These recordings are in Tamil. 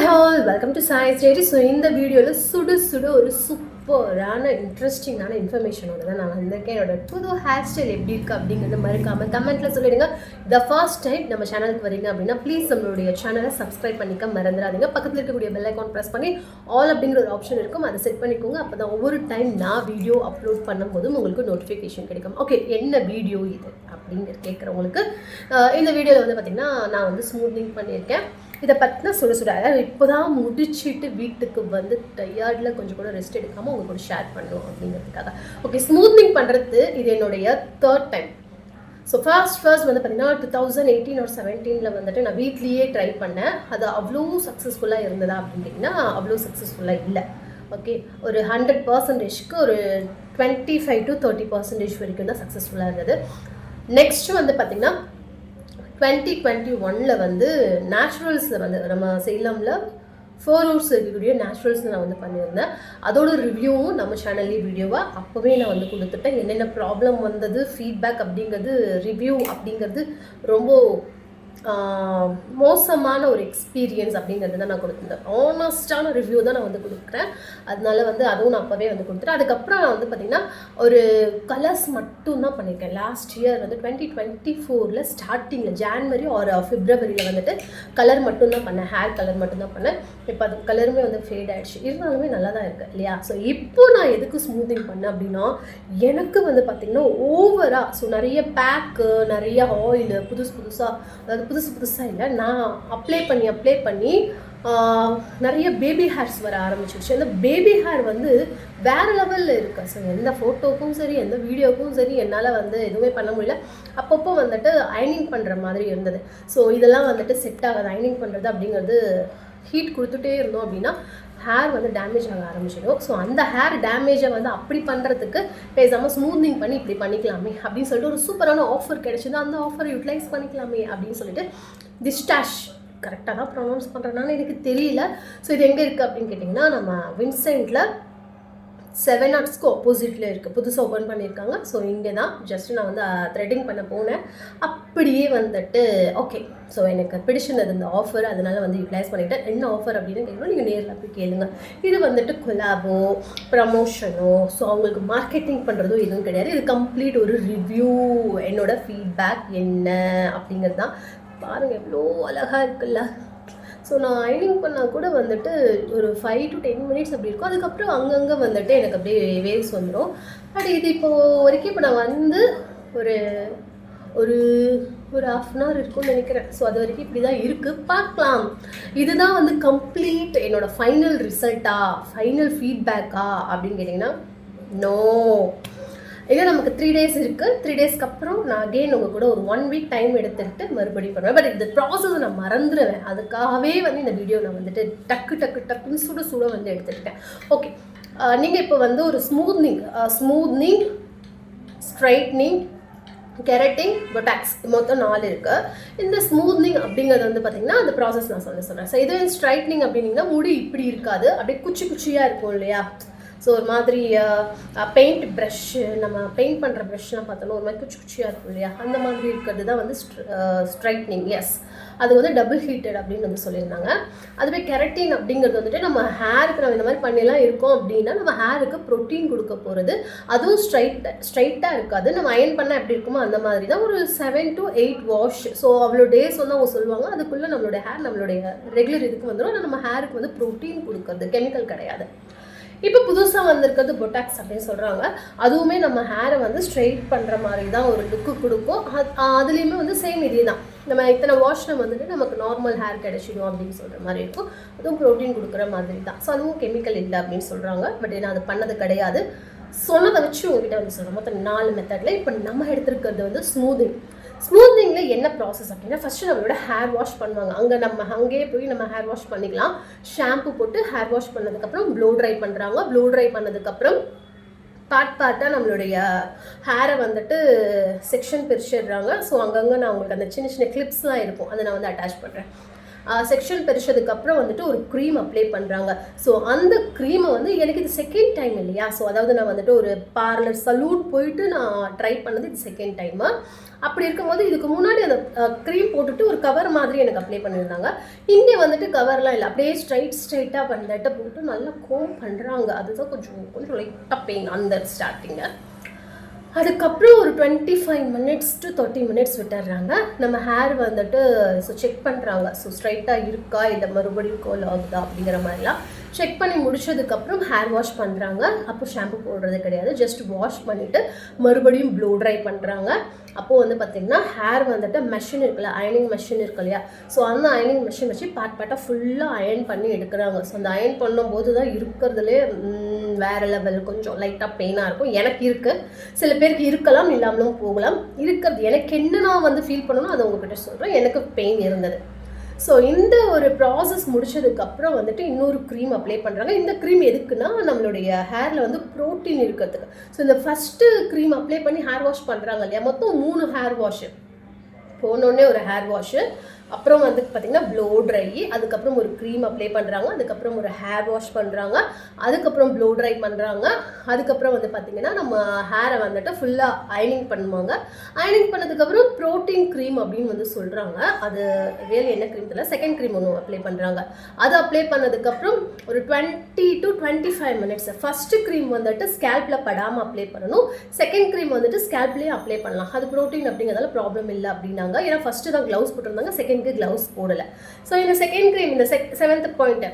Hi all, welcome to Science Diary. So இந்த வீடியோவில் சுடு ஒரு சூப்பரான இன்ட்ரெஸ்டிங்கான இன்ஃபர்மேஷனோட தான் நான் வந்திருக்கேன். என்னோட புது ஹேர் ஸ்டைல் எப்படி இருக்குது அப்படிங்கிறது மறக்காமல் கமெண்ட்டில் சொல்லிடுங்க. த ஃபர்ஸ்ட் டைம் நம்ம சேனலுக்கு வரீங்க அப்படின்னா ப்ளீஸ் நம்மளுடைய சேனலை சப்ஸ்கிரைப் பண்ணிக்க மறந்துடாதீங்க. பக்கத்தில் இருக்கக்கூடிய பெல் ஐக்கான் ப்ரெஸ் பண்ணி ஆல் அப்படிங்கிற ஒரு ஆப்ஷன் இருக்கும், அதை செட் பண்ணிக்கோங்க. அப்போ தான் ஒவ்வொரு டைம் நான் வீடியோ அப்லோட் பண்ணும்போதும் உங்களுக்கு நோட்டிஃபிகேஷன் கிடைக்கும். ஓகே, என்ன வீடியோ இது அப்படிங்கிற கேட்குறவங்களுக்கு இந்த வீடியோவில் வந்து பார்த்திங்கன்னா நான் வந்து ஸ்மூத்னிங் பண்ணியிருக்கேன். இதை பற்றினா சுட இப்போ தான் முடிச்சுட்டு வீட்டுக்கு வந்து டயர்டில் கொஞ்சம் கூட ரெஸ்ட் எடுக்காமல் உங்களுக்கு கூட ஷேர் பண்ணுவோம் அப்படிங்கிறதுக்காக. ஓகே, ஸ்மூத்னிங் பண்ணுறது இது என்னுடைய 3rd டைம். ஸோ ஃபர்ஸ்ட் வந்து பார்த்திங்கன்னா 2018 or 17 வந்துட்டு நான் வீட்லேயே ட்ரை பண்ணேன். அது அவ்வளோ சக்ஸஸ்ஃபுல்லாக இருந்ததா அப்படின்ட்டிங்கன்னா அவ்வளோ சக்ஸஸ்ஃபுல்லாக இல்லை. ஓகே, ஒரு 100%க்கு ஒரு 25 to 30% வரைக்கும் தான் சக்ஸஸ்ஃபுல்லாக இருந்தது. நெக்ஸ்ட்டு வந்து பார்த்திங்கன்னா 2021 வந்து நேச்சுரல்ஸில் வந்து நம்ம சேலமில் 4 hours இருக்கக்கூடிய நேச்சுரல்ஸ் நான் வந்து பண்ணியிருந்தேன். அதோட ரிவ்யூவும் நம்ம சேனல்லே வீடியோவாக அப்போவே நான் வந்து கொடுத்துட்டேன். என்னென்ன ப்ராப்ளம் வந்தது, ஃபீட்பேக் அப்படிங்கிறது, ரிவ்யூ அப்படிங்கிறது ரொம்ப மோசமான ஒரு எக்ஸ்பீரியன்ஸ் அப்படிங்கிறது தான் நான் கொடுத்துருந்தேன். ஆனஸ்டான ரிவ்யூ தான் நான் வந்து கொடுக்குறேன். அதனால வந்து அதுவும் நான் அப்போவே வந்து கொடுத்துட்டேன். அதுக்கப்புறம் நான் வந்து பார்த்திங்கன்னா ஒரு கலர்ஸ் மட்டும் தான் பண்ணியிருக்கேன். லாஸ்ட் இயர் வந்து 2024 ஸ்டார்டிங்கில் ஜான்வரி ஆர் பிப்ரவரியில் வந்துட்டு கலர் மட்டும்தான் பண்ணேன், ஹேர் கலர் மட்டும்தான் பண்ணேன். இப்போ அது கலருமே வந்து ஃபேட் ஆகிடுச்சு, இருந்தாலுமே நல்லா தான் இருக்குது இல்லையா? ஸோ இப்போ நான் எதுக்கு ஸ்மூத்திங் பண்ணேன் அப்படின்னா, எனக்கு வந்து பார்த்திங்கன்னா ஓவராக ஸோ நிறைய பேக்கு, நிறைய ஆயிலு புதுசாக, அதாவது புதுசாக இல்லை, நான் அப்ளை பண்ணி நிறைய பேபி ஹேர்ஸ் வர ஆரம்பிச்சிருச்சு. அந்த பேபி ஹேர் வந்து வேறு லெவலில் இருக்குது. ஸோ எந்த ஃபோட்டோக்கும் சரி, எந்த வீடியோக்கும் சரி என்னால் வந்து எதுவுமே பண்ண முடியல. அப்பப்போ வந்துட்டு அயனிங் பண்ணுற மாதிரி இருந்தது. ஸோ இதெல்லாம் வந்துட்டு செட் ஆகாது. அயனிங் பண்ணுறது அப்படிங்கிறது ஹீட் கொடுத்துட்டே இருந்தோம் அப்படின்னா ஹேர் வந்து டேமேஜ் ஆக ஆரம்பிச்சிடும். ஸோ அந்த ஹேர் டேமேஜை வந்து அப்படி பண்ணுறதுக்கு பேசாமல் ஸ்மூத்னிங் பண்ணி இப்படி பண்ணிக்கலாமே அப்படின்னு சொல்லிட்டு ஒரு சூப்பரான ஆஃபர் கிடைச்சிது. அந்த ஆஃபரை யூட்டிலைஸ் பண்ணிக்கலாமே அப்படின்னு சொல்லிட்டு டிஸ்டாஷ் கரெக்டாக தான் ப்ரொனவுன்ஸ் பண்ணுறதுனால எனக்கு தெரியல. ஸோ இது எங்கே இருக்குது அப்படின்னு கேட்டிங்கன்னா நம்ம வின்சென்ட்டில் 7 Artsக்கு ஆப்போசிட்டில் இருக்குது, புதுசாக ஓப்பன் பண்ணியிருக்காங்க. ஸோ இங்கே தான் ஜஸ்ட்டு நான் வந்து த்ரெட்டிங் பண்ண போனேன். அப்படியே வந்துட்டு ஓகே, ஸோ எனக்கு பிடிச்சிருந்தது இந்த ஆஃபர், அதனால் வந்து யூட்டிலைஸ் பண்ணிவிட்டேன். என்ன ஆஃபர் அப்படின்னு கேட்கணும், நீங்கள் நேரில் போய் கேளுங்க. இது வந்துட்டு கொலாபோ, ப்ரமோஷனோ, ஸோ அவங்களுக்கு மார்க்கெட்டிங் பண்ணுறதோ எதுவும் கிடையாது. இது கம்ப்ளீட் ஒரு ரிவ்யூ, என்னோடய ஃபீட்பேக் என்ன அப்படிங்கிறது தான். பாருங்கள் எவ்வளோ அழகாக இருக்குல்ல. ஸோ நான் அயனிங் பண்ணால் கூட வந்துட்டு ஒரு 5 to 10 minutes அப்படி இருக்கும். அதுக்கப்புறம் அங்கங்கே வந்துட்டு எனக்கு அப்படியே வேவ்ஸ் வந்துடும். பட் இது இப்போது வரைக்கும் இப்போ நான் வந்து ஒரு ஒரு ஒரு 1/2 hour இருக்கும்னு நினைக்கிறேன். ஸோ அது வரைக்கும் இப்படி தான் இருக்குது. பார்க்கலாம், இதுதான் வந்து கம்ப்ளீட் என்னோடய ஃபைனல் ரிசல்ட்டா, ஃபைனல் ஃபீட்பேக்கா அப்படின்னு கேட்டிங்கன்னா நோ. ஏன்னா நமக்கு 3 days இருக்குது. 3 daysக்கு அப்புறம் நான் அகெயின் உங்கள் கூட ஒரு 1 week டைம் எடுத்துகிட்டு மறுபடியும் பண்ணுவேன். பட் இந்த ப்ராசஸ் நான் மறந்துடுவேன். அதுக்காகவே வந்து இந்த வீடியோ நான் வந்துட்டு டக்குன்னு சுட வந்து எடுத்துக்கிட்டேன். ஓகே, நீங்கள் இப்போ வந்து ஒரு ஸ்மூத்னிங், ஸ்ட்ரைட்னிங், கெரட்டிங், பொட்டாக்ஸ் மொத்தம் 4 இருக்குது. இந்த ஸ்மூத்னிங் அப்படிங்கிறது வந்து பார்த்திங்கன்னா அந்த ப்ராசஸ் நான் சொல்கிறேன். ஸோ இது ஸ்ட்ரைட்னிங் அப்படின்னா முடி இப்படி இருக்காது, அப்படியே குச்சியாக இருக்கும் இல்லையா? ஸோ ஒரு மாதிரி பெயிண்ட் ப்ரஷ்ஷு, நம்ம பெயிண்ட் பண்ணுற ப்ரஷ்லாம் பார்த்தோன்னா ஒரு மாதிரி குச்சியாக இருக்கும் இல்லையா? அந்த மாதிரி இருக்கிறது தான் வந்து ஸ்ட்ரைட்னிங். எஸ், அது வந்து டபுள் ஹீட்டட் அப்படின்னு வந்து சொல்லியிருந்தாங்க. அதுவே கெரட்டின் அப்படிங்கிறது வந்துட்டு நம்ம ஹேருக்கு நம்ம இந்த மாதிரி பண்ணிலாம் இருக்கோம் அப்படின்னா நம்ம ஹேருக்கு ப்ரோட்டீன் கொடுக்க போகிறது. அதுவும் ஸ்ட்ரைட்டாக இருக்காது. நம்ம அயன் பண்ணால் எப்படி இருக்குமோ அந்த மாதிரி தான். ஒரு 7 to 8 வாஷ், ஸோ அவ்வளோ டேஸ் வந்து அவங்க சொல்லுவாங்க. அதுக்குள்ளே நம்மளுடைய ஹேர் நம்மளுடைய ரெகுலர் இதுக்கு வந்துடும். ஆனால் நம்ம ஹேருக்கு வந்து ப்ரோட்டீன் கொடுக்குறது, கெமிக்கல் கிடையாது. இப்போ புதுசாக வந்திருக்கிறது பொட்டாக்ஸ் அப்படின்னு சொல்கிறாங்க. அதுவுமே நம்ம ஹேரை வந்து ஸ்ட்ரெயிட் பண்ணுற மாதிரி தான் ஒரு லுக்கு கொடுக்கும். அதுலேயுமே வந்து சேம் இதே தான். நம்ம இத்தனை வாஷ்னம் வந்துட்டு நமக்கு நார்மல் ஹேர் கிடைச்சிடும் அப்படின்னு சொல்கிற மாதிரி இருக்கும். அதுவும் ப்ரோட்டீன் கொடுக்குற மாதிரி தான். ஸோ அதுவும் கெமிக்கல் இல்லை அப்படின்னு சொல்கிறாங்க. பட் ஏன்னா அது பண்ணது கிடையாது. சொன்னதை வச்சு உங்ககிட்ட வந்து சொல்கிறேன். மொத்தம் 4 மெத்தடில் இப்போ நம்ம எடுத்துருக்கிறது வந்து ஸ்மூத்னிங்கில் என்ன ப்ராசஸ் அப்படின்னா, ஃபஸ்ட்டு நம்மளோட ஹேர் வாஷ் பண்ணுவாங்க. அங்கேயே போய் நம்ம ஹேர் வாஷ் பண்ணிக்கலாம். ஷாம்பு போட்டு ஹேர் வாஷ் பண்ணதுக்கப்புறம் ப்ளோ ட்ரை பண்ணுறாங்க. ப்ளோ ட்ரை பண்ணதுக்கப்புறம் பார்ட்டாக நம்மளுடைய ஹேரை வந்துட்டு செக்ஷன் பிரிச்சிடுறாங்க. ஸோ அங்கங்கே நான் உங்களுக்கு அந்த சின்ன கிளிப்ஸ்லாம் இருக்கும், அதை நான் வந்து அட்டாச் பண்ணுறேன். செக்ஷன் பிரிச்சதுக்கப்புறம் வந்துட்டு ஒரு க்ரீம் அப்ளை பண்ணுறாங்க. ஸோ அந்த க்ரீமை வந்து எனக்கு இது செகண்ட் டைம் இல்லையா, ஸோ அதாவது நான் வந்துட்டு ஒரு பார்லர் சலூன் போயிட்டு நான் ட்ரை பண்ணது இது செகண்ட் டைமு. அப்படி இருக்கும்போது இதுக்கு முன்னாடி அந்த க்ரீம் போட்டுட்டு ஒரு கவர் மாதிரி எனக்கு அப்ளை பண்ணியிருந்தாங்க. இங்கே வந்துட்டு கவர்லாம் இல்லை, அப்படியே ஸ்ட்ரைட்டாக பண்ணிட்டு போட்டு நல்லா கோம் பண்ணுறாங்க. அதுதான் கொஞ்சம் லைட்டாக பெயின் அந்த ஸ்டார்டிங்கு. அதுக்கப்புறம் ஒரு 25 minutes to 30 minutes விட்டுடுறாங்க. நம்ம ஹேர் வந்துட்டு ஸோ செக் பண்ணுறாங்க. ஸோ ஸ்ட்ரைட்டாக இருக்கா இல்லை மறுபடியும் கோல் ஆகுதா அப்படிங்கிற மாதிரிலாம் செக் பண்ணி முடிச்சதுக்கப்புறம் ஹேர் வாஷ் பண்ணுறாங்க. அப்போ ஷாம்பு போடுறது கிடையாது, ஜஸ்ட் வாஷ் பண்ணிவிட்டு மறுபடியும் ப்ளோ ட்ரை பண்ணுறாங்க. அப்போது வந்து பார்த்திங்கன்னா ஹேர் வந்துட்டு மெஷின் இருக்குல்ல, அயனிங் மெஷின் இருக்கு இல்லையா, ஸோ அந்த அயனிங் மெஷின் வச்சு பார்ட்டாக ஃபுல்லாக அயன் பண்ணி எடுக்கிறாங்க. ஸோ அந்த அயன் பண்ணும்போது தான் இருக்கிறதுலே வேறு லெவல் கொஞ்சம் லைட்டாக பெயினாக இருக்கும். எனக்கு இருக்குது, சில பேருக்கு இருக்கலாம், இல்லாமலும் போகலாம். இருக்கிறது எனக்கு என்ன நான் வந்து ஃபீல் பண்ணணும் அதை உங்ககிட்ட சொல்கிறேன். எனக்கு பெயின் இருந்தது. ஸோ இந்த ஒரு ப்ராசஸ் முடிச்சதுக்கப்புறம் வந்துட்டு இன்னொரு க்ரீம் அப்ளை பண்ணுறாங்க. இந்த க்ரீம் எதுக்குன்னா நம்மளுடைய ஹேரில் வந்து ப்ரோட்டீன் இருக்கிறதுக்கு. ஸோ இந்த ஃபஸ்ட்டு க்ரீம் அப்ளை பண்ணி ஹேர் வாஷ் பண்ணுறாங்க இல்லையா, மொத்தம் 3 ஹேர் வாஷு. போனோடனே ஒரு ஹேர் வாஷு, அப்புறம் வந்து பார்த்திங்கன்னா ப்ளோ ட்ரை, அதுக்கப்புறம் ஒரு க்ரீம் அப்ளை பண்ணுறாங்க, அதுக்கப்புறம் ஒரு ஹேர் வாஷ் பண்ணுறாங்க, அதுக்கப்புறம் ப்ளோ ட்ரை பண்ணுறாங்க. அதுக்கப்புறம் வந்து பார்த்திங்கன்னா நம்ம ஹேரை வந்துட்டு ஃபுல்லாக அயனிங் பண்ணுவாங்க. அயனிங் பண்ணதுக்கப்புறம் ப்ரோட்டீன் க்ரீம் அப்படின்னு வந்து சொல்கிறாங்க. அது ரியல் என்ன க்ரீம் தெரியல, செகண்ட் க்ரீம் ஒன்று அப்ளை பண்ணுறாங்க. அது அப்ளை பண்ணதுக்கப்புறம் ஒரு 20 to 25 minutes. ஃபஸ்ட்டு க்ரீம் வந்துட்டு ஸ்கேல்பில் படாமல் அப்ளை பண்ணணும், செகண்ட் க்ரீம் வந்துட்டு ஸ்கேல்ப்லேயே அப்ளை பண்ணலாம். அது ப்ரோட்டீன் அப்படிங்கிறதால ப்ராப்ளம் இல்லை அப்படின்னாங்க. ஏன்னா ஃபஸ்ட்டு தான் க்ளவுஸ் போட்டிருந்தாங்க, செகண்ட் க்ளவுஸ் போடலை. ஸோ இந்த செகண்ட் க்ரீம் இந்த 7th பாயிண்ட்டு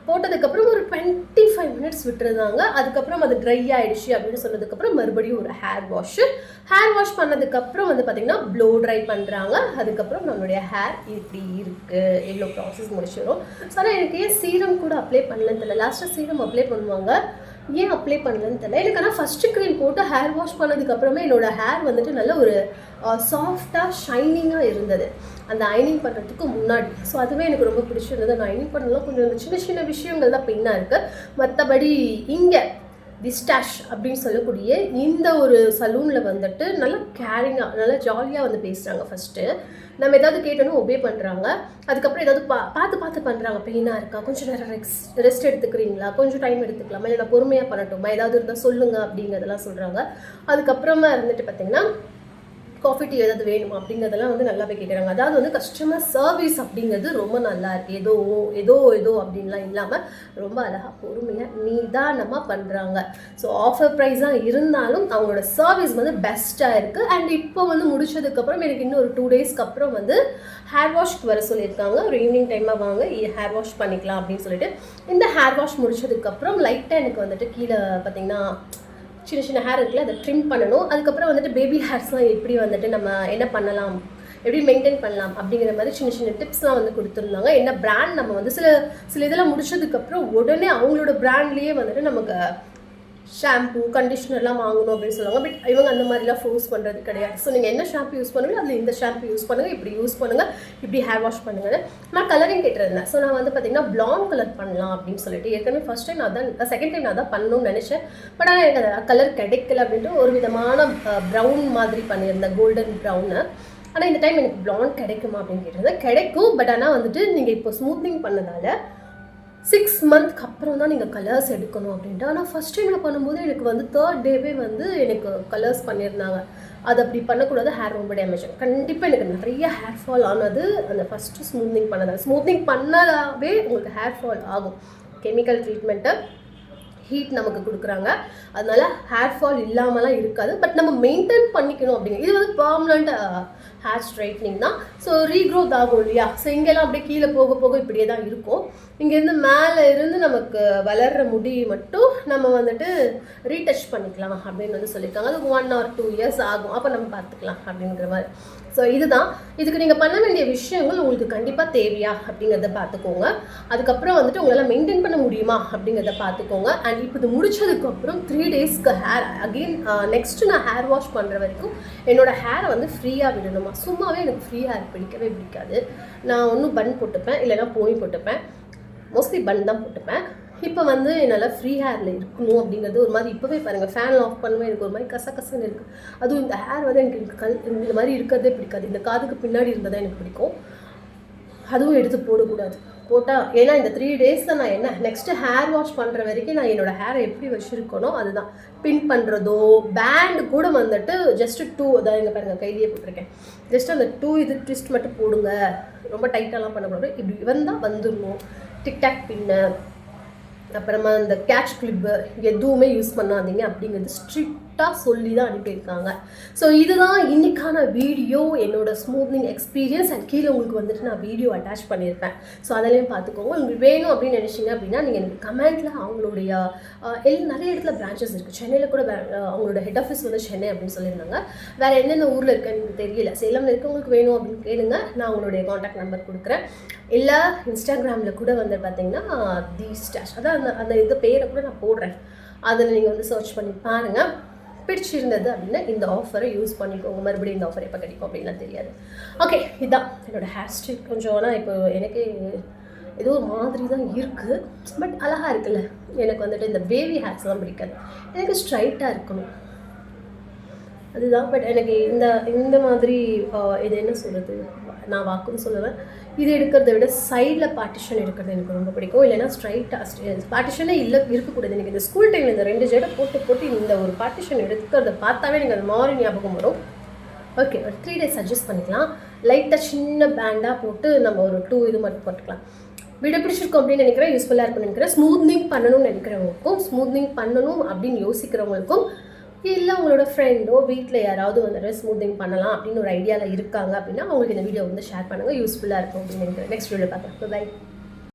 போட்டதுக்கப்புறம் ஒரு 25 minutes விட்டுருந்தாங்க. அதுக்கப்புறம் அது ட்ரை ஆகிடுச்சு அப்படின்னு சொன்னதுக்கப்புறம் மறுபடியும் ஒரு ஹேர் வாஷ் பண்ணதுக்கப்புறம் வந்து பார்த்திங்கன்னா ப்ளோ ட்ரை பண்ணுறாங்க. அதுக்கப்புறம் நம்மளுடைய ஹேர் இப்படி இருக்குது, எவ்வளோ ப்ராசஸ் முடிச்சிடும். ஸோ ஆனால் எனக்கு ஏன் சீரம் கூட அப்ளை பண்ணலன்னு தெரியல. லாஸ்ட்டாக சீரம் அப்ளை பண்ணுவாங்க, ஏன் அப்ளை பண்ணலன்னு தெரியல எனக்கு. ஆனால் ஃபஸ்ட்டு க்ரீம் போட்டு ஹேர் வாஷ் பண்ணதுக்கப்புறமே என்னோடய ஹேர் வந்துட்டு நல்ல ஒரு சாஃப்டாக ஷைனிங்காக இருந்தது அந்த அயனிங் பண்ணுறதுக்கு முன்னாடி. ஸோ அதுவே எனக்கு ரொம்ப பிடிச்சிருந்தது. நான் அயனிங் பண்ணலாம் கொஞ்சம் சின்ன சின்ன விஷயங்கள் தான் பெயினாக இருக்குது. மற்றபடி இங்கே விஸ்டாஷ் அப்படின்னு சொல்லக்கூடிய இந்த ஒரு சலூனில் வந்துட்டு நல்லா கேரிங்காக நல்லா ஜாலியாக வந்து பேசுகிறாங்க. ஃபஸ்ட்டு நம்ம ஏதாவது கேட்டோன்னா ஒபே பண்ணுறாங்க. அதுக்கப்புறம் ஏதாவது பார்த்து பண்ணுறாங்க. பெயினாக இருக்கா, கொஞ்சம் நேரம் ரெஸ்ட் எடுத்துக்கிறீங்களா, கொஞ்சம் டைம் எடுத்துக்கலாமா, இல்லை நான் பொறுமையாக பண்ணட்டுமா, ஏதாவது இருந்தால் சொல்லுங்கள் அப்படிங்கிறதெல்லாம் சொல்கிறாங்க. அதுக்கப்புறமா இருந்துட்டு பார்த்திங்கன்னா காஃபி டீ ஏதாவது வேணுமா அப்படிங்கிறதெல்லாம் வந்து நல்லாவே கேட்குறாங்க. அதாவது வந்து கஸ்டமர் சர்வீஸ் அப்படிங்கிறது ரொம்ப நல்லா இருக்குது. ஏதோ அப்படின்லாம் இல்லாமல் ரொம்ப அழகாக பொறுமையாக நிதானமாக பண்ணுறாங்க. ஸோ ஆஃபர் ப்ரைஸாக இருந்தாலும் அவங்களோட சர்வீஸ் வந்து பெஸ்ட்டாக இருக்குது. அண்ட் இப்போ வந்து முடிச்சதுக்கப்புறம் எனக்கு இன்னும் ஒரு 2 daysக்கு அப்புறம் வந்து ஹேர் வாஷ்க்கு வர சொல்லியிருக்காங்க. ஒரு ஈவினிங் டைமாக வாங்க ஹேர் வாஷ் பண்ணிக்கலாம் அப்படின்னு சொல்லிட்டு இந்த ஹேர் வாஷ் முடிச்சதுக்கப்புறம் லைட்டாக எனக்கு வந்துட்டு கீழே பார்த்திங்கன்னா சின்ன ஹேர் இருக்குல்ல, அதை ட்ரிம் பண்ணணும். அதுக்கப்புறம் வந்துட்டு பேபி ஹேர்ஸ்லாம் எப்படி வந்துட்டு நம்ம என்ன பண்ணலாம், எப்படி மெயின்டைன் பண்ணலாம் அப்படிங்கிற மாதிரி சின்ன டிப்ஸ்லாம் வந்து கொடுத்துருந்தாங்க. என்ன பிராண்ட் நம்ம வந்து சில இதெல்லாம் முடிச்சதுக்கப்புறம் உடனே அவங்களோட பிராண்ட்லேயே வந்துட்டு நமக்கு ஷாம்பு கண்டிஷ்னர்லாம் வாங்கணும் அப்படின்னு சொல்லுவாங்க. பட் இவங்க அந்த மாதிரிலாம் ஃபோர்ஸ் பண்ணுறது கிடையாது. ஸோ நீங்கள் என்ன ஷாம்பு யூஸ் பண்ணுங்கள், அதில் இந்த ஷாம்பு யூஸ் பண்ணுங்கள், இப்படி யூஸ் பண்ணுங்கள், இப்படி ஹேர் வாஷ் பண்ணுங்கள். நான் கலரிங் கேட்டிருந்தேன். ஸோ நான் வந்து பார்த்திங்கன்னா ப்ளாண்ட் கலர் பண்ணலாம் அப்படின்னு சொல்லிட்டு ஏற்கனவே ஃபஸ்ட் டைம் செகண்ட் டைம் நான் தான் பண்ணணும்னு நினச்சேன். பட் ஆனால் எனக்கு அந்த கலர் கிடைக்கல அப்படின்ட்டு ஒரு விதமான ப்ரௌன் மாதிரி பண்ணியிருந்தேன், கோல்டன் ப்ரௌனு. ஆனால் இந்த டைம் எனக்கு ப்ளாண்ட் கிடைக்குமா அப்படின்னு கேட்டிருந்தேன். கிடைக்கும், பட் ஆனால் வந்துட்டு நீங்கள் இப்போ ஸ்மூத்னிங் பண்ணதால் 6 months அப்புறம் தான் நீங்கள் கலர்ஸ் எடுக்கணும் அப்படின்ட்டு. ஆனால் ஃபஸ்ட் டைம் நான் பண்ணும்போது எனக்கு வந்து 3rd day வந்து எனக்கு கலர்ஸ் பண்ணியிருந்தாங்க. அது அப்படி பண்ணக்கூடாது, ஹேர் ரொம்ப டேமேஜ். கண்டிப்பாக எனக்கு நிறைய ஹேர் ஃபால் ஆனது அந்த ஃபஸ்ட்டு ஸ்மூத்னிங் பண்ணதால். ஸ்மூத்னிங் பண்ணதாவே உங்களுக்கு ஹேர் ஃபால் ஆகும். கெமிக்கல் ட்ரீட்மெண்ட்டு ஹீட் நமக்கு கொடுக்குறாங்க, அதனால ஹேர் ஃபால் இல்லாமலாம் இருக்காது. பட் நம்ம மெயின்டைன் பண்ணிக்கணும் அப்படிங்க. இது வந்து பர்மனண்ட் ஹேர் ஸ்ட்ரைட்னிங் தான். ஸோ ரீக்ரோத் ஆகும் இல்லையா. ஸோ இங்கெல்லாம் அப்படியே கீழே போக இப்படியே தான் இருக்கும். இங்கேருந்து மேலே இருந்து நமக்கு வளர்கிற முடி மட்டும் நம்ம வந்துட்டு ரீடச் பண்ணிக்கலாம் அப்படின்னு வந்து சொல்லியிருக்காங்க. அது 1 or 2 years ஆகும், அப்போ நம்ம பார்த்துக்கலாம் அப்படிங்கிற மாதிரி. ஸோ இதுக்கு நீங்கள் பண்ண வேண்டிய விஷயங்கள் உங்களுக்கு கண்டிப்பாக தேவையா அப்படிங்கிறத பார்த்துக்கோங்க. அதுக்கப்புறம் வந்துட்டு உங்களால் மெயின்டைன் பண்ண முடியுமா அப்படிங்கிறத பார்த்துக்கோங்க. அண்ட் இப்போ இது முடிச்சதுக்கப்புறம் 3 daysக்கு ஹேர் அகெயின் நெக்ஸ்ட்டு நான் ஹேர் வாஷ் பண்ணுற வரைக்கும் என்னோடய ஹேரை வந்து ஃப்ரீயாக விடணுமா. சும்மாவே எனக்கு ஃப்ரீ ஹேர் பிடிக்காது. நான் ஒன்றும் பன் போட்டுப்பேன், இல்லைனா போனி போட்டுப்பேன். மோஸ்ட்லி பன் தான் போட்டுப்பேன். இப்போ வந்து என்னால் ஃப்ரீ ஹேரில் இருக்கணும் அப்படிங்கிறது ஒரு மாதிரி. இப்போவே பாருங்கள், ஃபேன் ஆஃப் பண்ணுவேன், எனக்கு ஒரு மாதிரி கசகசன்னு இருக்குது. அதுவும் இந்த ஹேர் வந்து எனக்கு இந்த மாதிரி இருக்கிறதே பிடிக்காது. இந்த காதுக்கு பின்னாடி இருந்ததான் எனக்கு பிடிக்கும். அதுவும் எடுத்து போடக்கூடாது. போட்டால் ஏன்னா இந்த 3 days தான் நான் என்ன நெக்ஸ்ட்டு ஹேர் வாஷ் பண்ணுற வரைக்கும் நான் என்னோடய ஹேரை எப்படி வச்சுருக்கணும் அதுதான். பின் பண்ணுறதோ பேண்டு கூட வந்துட்டு ஜஸ்ட்டு 2 அதான் இங்கே பாருங்கள் கையிலேயே போட்டிருக்கேன். ஜஸ்ட்டு அந்த 2 இது ட்விஸ்ட் மட்டும் போடுங்க, ரொம்ப டைட்டாலாம் பண்ணக்கூடாது. இப்படி வந்தால் வந்துடணும். டிக்டாக் பின்னு, அப்புறமா இந்த கேட்ச் கிளிப்பு எதுவுமே யூஸ் பண்ணாதீங்க அப்படிங்கிறது ஸ்ட்ரிக்டாக சொல்லி தான் அனுப்பியிருக்காங்க. ஸோ இதுதான் இன்றைக்கான வீடியோ, என்னோடய ஸ்மூத்னிங் எக்ஸ்பீரியன்ஸ். அண்ட் கீழே உங்களுக்கு வந்துட்டு நான் வீடியோ அட்டாச் பண்ணியிருப்பேன். ஸோ அதிலையும் பார்த்துக்கோங்க. உங்களுக்கு வேணும் அப்படின்னு நினச்சிங்க அப்படின்னா நீங்கள் எனக்கு கமெண்ட்டில் அவங்களுடைய நிறைய இடத்துல பிரான்ச்சஸ் இருக்குது. சென்னையில் கூட அவங்களோட ஹெட் ஆஃபீஸ் வந்து சென்னை அப்படின்னு சொல்லியிருந்தாங்க. வேறு என்னென்ன ஊரில் இருக்குன்னு எனக்கு தெரியல. சேலமில் இருக்கவங்களுக்கு வேணும் அப்படின்னு கேளுங்க, நான் அவங்களுடைய காண்டாக்ட் நம்பர் கொடுக்குறேன். இல்லை இன்ஸ்டாகிராமில் கூட வந்து பார்த்தீங்கன்னா தி ஸ்டாஷ் அதான் அந்த இது பேரை கூட நான் போடுறேன். அதில் நீங்கள் வந்து சர்ச் பண்ணி பாருங்கள். பிடிச்சிருந்தது அப்படின்னா இந்த ஆஃபரை யூஸ் பண்ணிக்கோங்க. மறுபடியும் இந்த ஆஃபர் எப்போ கிடைக்கும் அப்படின்லாம் தெரியாது. ஓகே, இதுதான் என்னோடய ஹேர் ஸ்டைல். கொஞ்சம் ஆனால் இப்போ எனக்கு ஏதோ ஒரு மாதிரி தான் இருக்குது, பட் அழகாக இருக்குல்ல. எனக்கு வந்துட்டு இந்த வேவி ஹேர்ஸ்லாம் பிடிக்காது, எனக்கு ஸ்ட்ரைட்டாக இருக்கணும் அதுதான். பட் எனக்கு இந்த மாதிரி இது என்ன சொல்கிறது, நான் வாக்குன்னு சொல்லுவேன். இது எடுக்கிறத விட சைடில் பார்ட்டிஷன் எடுக்கிறது எனக்கு ரொம்ப பிடிக்கும். இல்லைன்னா ஸ்ட்ரைட்டாக பார்ட்டிஷனே இருக்கக்கூடாது. எனக்கு இந்த ஸ்கூல் டைமில் இந்த 2 ஜடை போட்டு இந்த ஒரு பார்ட்டிஷன் எடுக்கிறத பார்த்தாவே எனக்கு அது மாதிரி ஞாபகம் வரும். ஓகே, ஒரு 3 days அட்ஜஸ்ட் பண்ணிக்கலாம். லைட்டாக சின்ன பேண்டாக போட்டு நம்ம ஒரு 2 இது மட்டும் போட்டுக்கலாம். வீடியோ பிடிச்சிருக்கோம் அப்படின்னு நினைக்கிறேன், யூஸ்ஃபுல்லாக இருக்கும்னு நினைக்கிறேன். ஸ்மூத்னிங் பண்ணணும்னு நினைக்கிறவங்களுக்கும், ஸ்மூத்னிங் பண்ணணும் அப்படின்னு யோசிக்கிறவங்களுக்கும், இல்லை உங்களோட ஃப்ரெண்டோ வீட்டில் யாராவது வந்துட்டு ஸ்மூத்திங் பண்ணலாம் அப்படின்னு ஒரு ஐடியாவில் இருக்காங்க அப்படின்னா அவங்களுக்கு இந்த வீடியோ வந்து ஷேர் பண்ணுங்கள். யூஸ்ஃபுல்லாக இருக்கும் அப்படின்னு நினைக்கிறேன். நெக்ஸ்ட் வீடியோ பார்க்கலாம். பை.